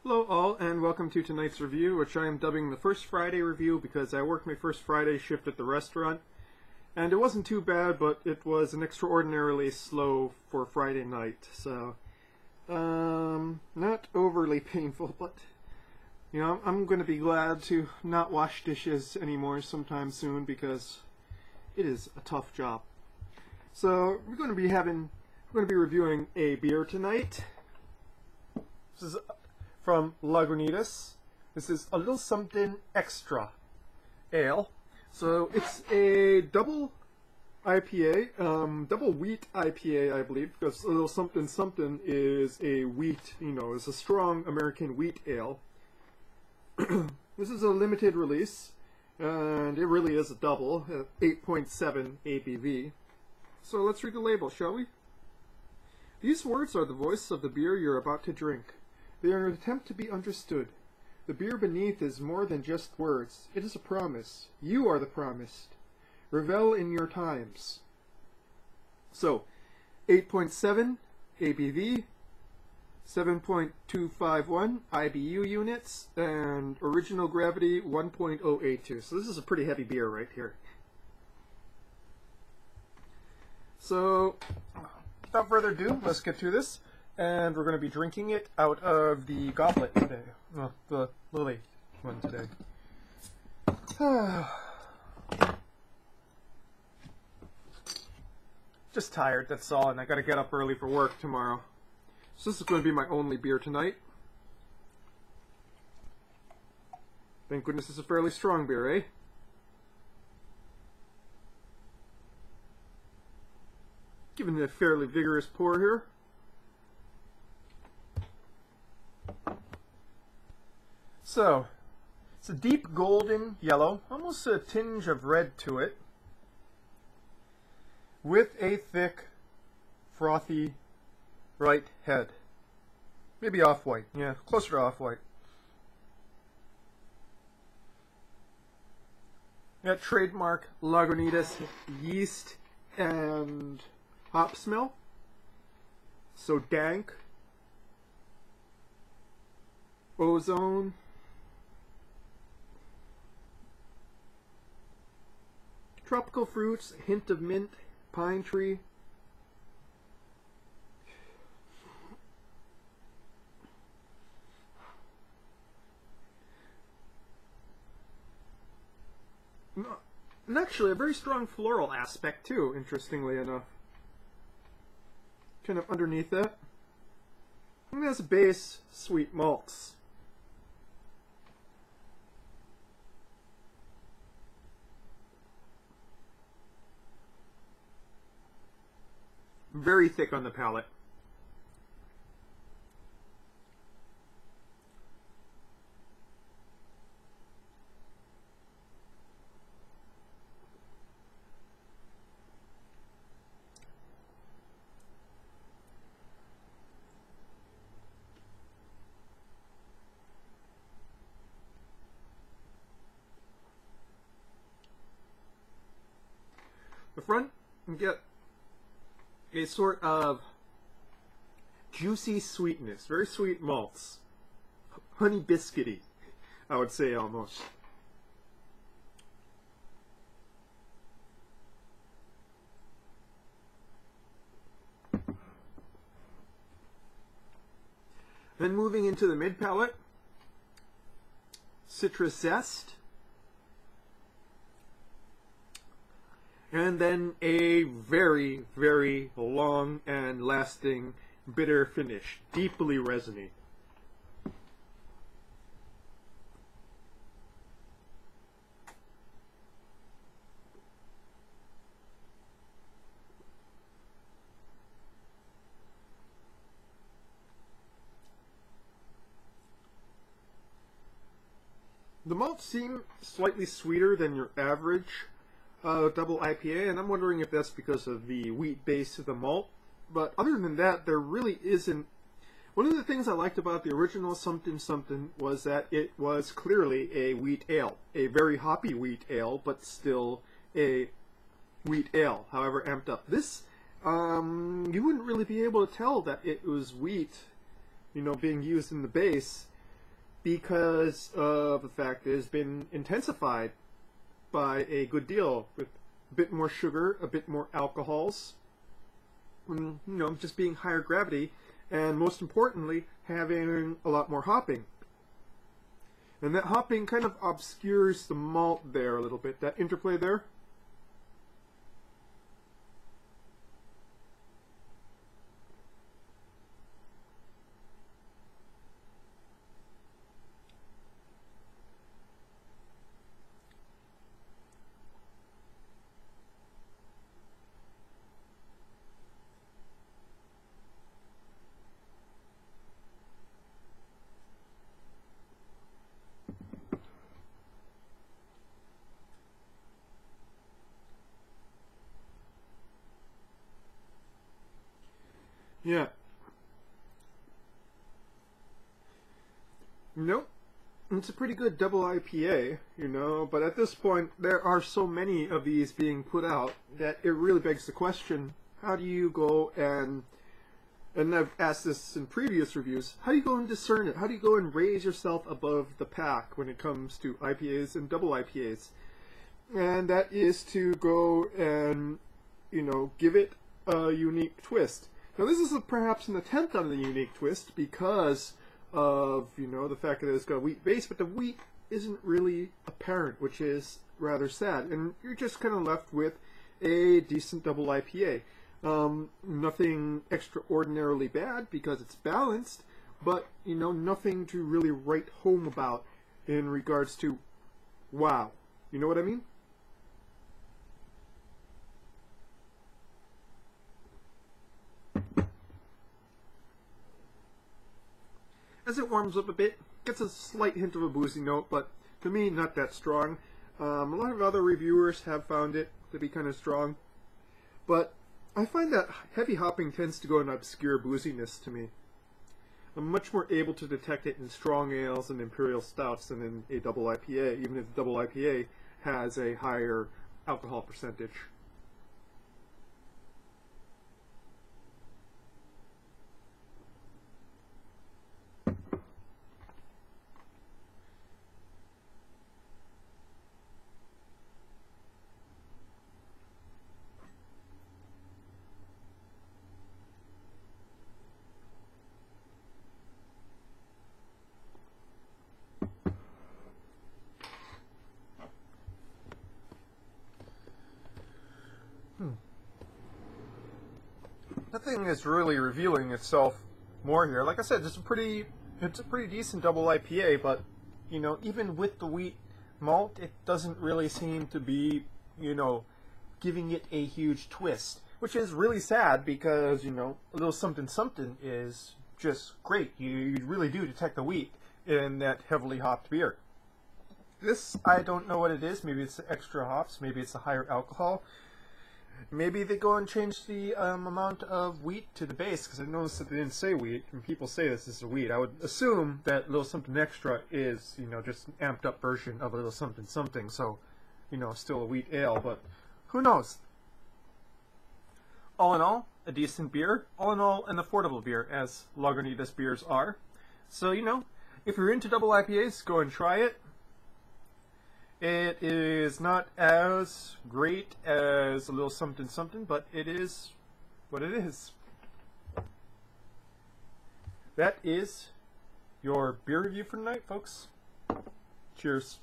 Hello all, and welcome to tonight's review, which I am dubbing the First Friday review because I worked my first Friday shift at the restaurant, and it wasn't too bad, but it was an extraordinarily slow for Friday night, so, not overly painful, but, you know, I'm going to be glad to not wash dishes anymore sometime soon because it is a tough job. So, we're going to be reviewing a beer tonight. This is from Lagunitas. This is a Little Sumptin Extra Ale. So it's a double IPA, double wheat IPA, I believe, because a Little Sumptin Sumptin is a wheat, is a strong American wheat ale. This is a limited release, and it really is a double, 8.7 ABV. So let's read the label, shall we? These words are the voice of the beer you're about to drink. They are an attempt to be understood. The beer beneath is more than just words. It is a promise. You are the promised. Revel in your times. So, 8.7 ABV, 7.251 IBU units, and original gravity 1.082. So this is a pretty heavy beer right here. So, without further ado, let's get to this. And we're going to be drinking it out of the goblet today. Well, the lily one today. Just tired, that's all, and I got to get up early for work tomorrow. So this is going to be my only beer tonight. Thank goodness it's a fairly strong beer, eh? Giving it a fairly vigorous pour here. So, it's a deep golden yellow, almost a tinge of red to it, with a thick, frothy, bright head. Maybe off-white, yeah, closer to off-white. That trademark Lagunitas yeast and hop smell. So dank. Ozone. Tropical fruits, hint of mint, pine tree. And actually a very strong floral aspect too, interestingly enough. Kind of underneath that. And as a base, sweet malts. Very thick on the palate. The front, you get a sort of juicy sweetness, very sweet malts, honey biscuity, I would say almost. Then moving into the mid palate, citrus zest. And then a very, very long and lasting bitter finish, deeply resonant. The malts seem slightly sweeter than your average double IPA, and I'm wondering if that's because of the wheat base of the malt. But other than that, there really isn't. One of the things I liked about the original Sumptin Sumptin was that it was clearly a wheat ale, a very hoppy wheat ale, but still a wheat ale, however amped up. This, you wouldn't really be able to tell that it was wheat, being used in the base. because of the fact that it's been intensified by a good deal with a bit more sugar, a bit more alcohols, and, you know, just being higher gravity, and most importantly, having a lot more hopping. And that hopping kind of obscures the malt there a little bit, that interplay there. Yeah. Nope. It's a pretty good double IPA, you know, but at this point there are so many of these being put out that it really begs the question, how do you go and I've asked this in previous reviews, how do you go and discern it? How do you go and raise yourself above the pack when it comes to IPAs and double IPAs? And that is to go and, you know, give it a unique twist. Now this is perhaps an attempt on the unique twist because of, you know, the fact that it's got a wheat base, but the wheat isn't really apparent, which is rather sad. And you're just kind of left with a decent double IPA. Nothing extraordinarily bad because it's balanced, but, you know, nothing to really write home about in regards to, wow. You know what I mean? As it warms up a bit, gets a slight hint of a boozy note, but to me, not that strong. A lot of other reviewers have found it to be kind of strong, but I find that heavy hopping tends to go in obscure booziness to me. I'm much more able to detect it in strong ales and imperial stouts than in a double IPA, even if the double IPA has a higher alcohol percentage. Nothing is really revealing itself more here. Like I said, it's a pretty decent double IPA, but, you know, even with the wheat malt, it doesn't really seem to be, you know, giving it a huge twist, which is really sad because, you know, Little Sumptin Sumptin is just great. You really do detect the wheat in that heavily hopped beer. This, I don't know what it is. Maybe it's the extra hops. Maybe it's the higher alcohol. Maybe they go and change the amount of wheat to the base, because I noticed that they didn't say wheat, and people say this is a wheat. I would assume that Little Sumptin Extra is, you know, just an amped up version of a Little Sumptin Sumptin, so, you know, still a wheat ale, but who knows? All in all, a decent beer. All in all, an affordable beer, as Lagunitas beers are. So, you know, if you're into double IPAs, go and try it. It is not as great as a Little Sumptin Sumptin, but it is what it is. That is your beer review for tonight, folks. Cheers.